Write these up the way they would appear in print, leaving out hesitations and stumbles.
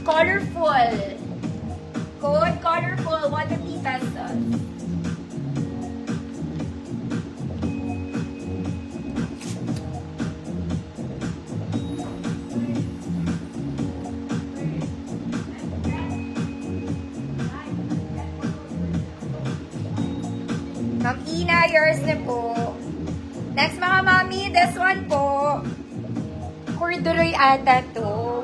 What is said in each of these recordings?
Colorful. Code colorful, 150 pesos. Ma'am Ina, yours na po. Next mga mami, this one po. Corduroy ata to.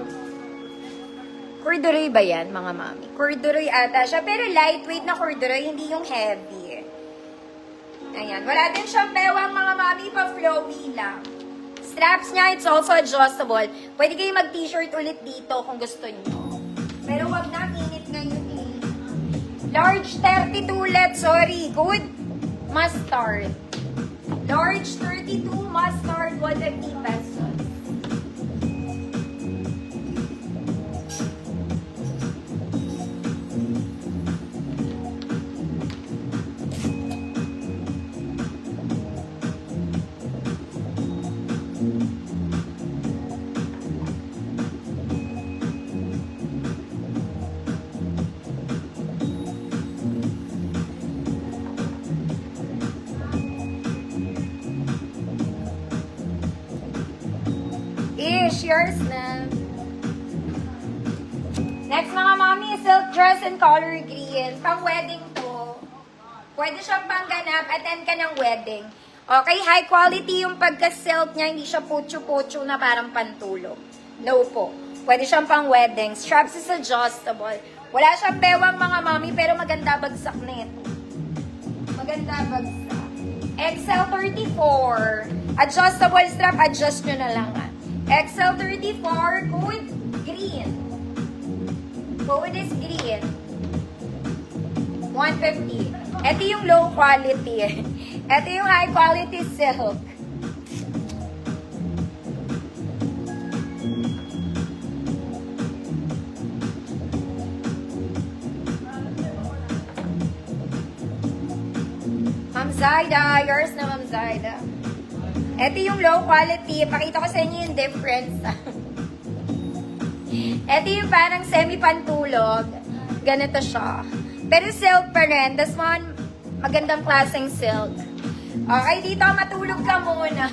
Corduroy ba yan, mga mami? Corduroy ata siya, pero lightweight na corduroy, hindi yung heavy. Ayan, wala din siyang bewang, mga mami, pa-flowy lang. Straps niya, it's also adjustable. Pwede kayo mag-t-shirt ulit dito kung gusto niyo. Pero wag na, init ngayon eh. Large 32 ulit, sorry. Good. Mustard. Large 32 mustard, 150 pesos. Ish, yours na. Next mga mami, silk dress in color green. Pang wedding to. Pwede siyang pangganap, attend ka ng wedding. Okay, high quality yung pagka-silk niya, hindi siya pocho-pocho na parang pantulog. No po. Pwede siyang pang wedding. Straps is adjustable. Wala siyang bewang mga mami, pero maganda bagsak na ito. Maganda bagsak. XL34. Adjustable strap, adjust nyo na lang ha. XL34, code green. Code is green. 150. Ito yung low quality. Ito yung high quality silk. Ma'am Zaida, yours na Ma'am Zaida. Ito yung low quality. Pakita ko sa inyo yung difference. Ito yung parang semi-pantulog. Ganito siya. Pero silk pa rin. This one, magandang klaseng silk. Okay, dito matulog ka muna.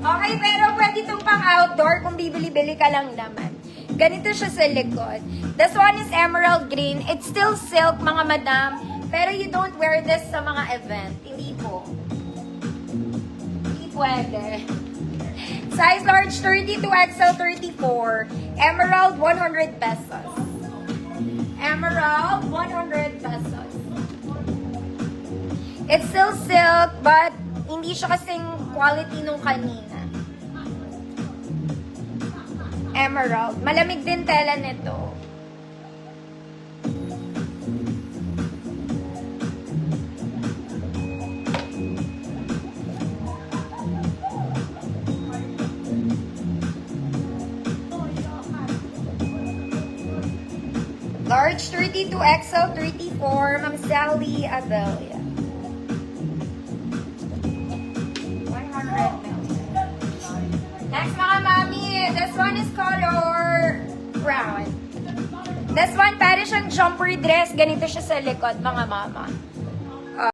Okay, pero pwede itong pang outdoor kung bibili-bili ka lang naman. Ganito siya sa likod. This one is emerald green. It's still silk, mga madam. Pero you don't wear this sa mga event. Hindi po. Pwede. Size large 32 XL 34. Emerald 100 pesos. Emerald 100 pesos. It's still silk but hindi siya kasing quality nung kanina. Emerald. Malamig din tela nito. Large 32 XL 34, Ma'am Sally Adelia. 100 ml. Next mga mami, this one is color brown. This one, para siyang jumper dress. Ganito siya sa likod, mga mama.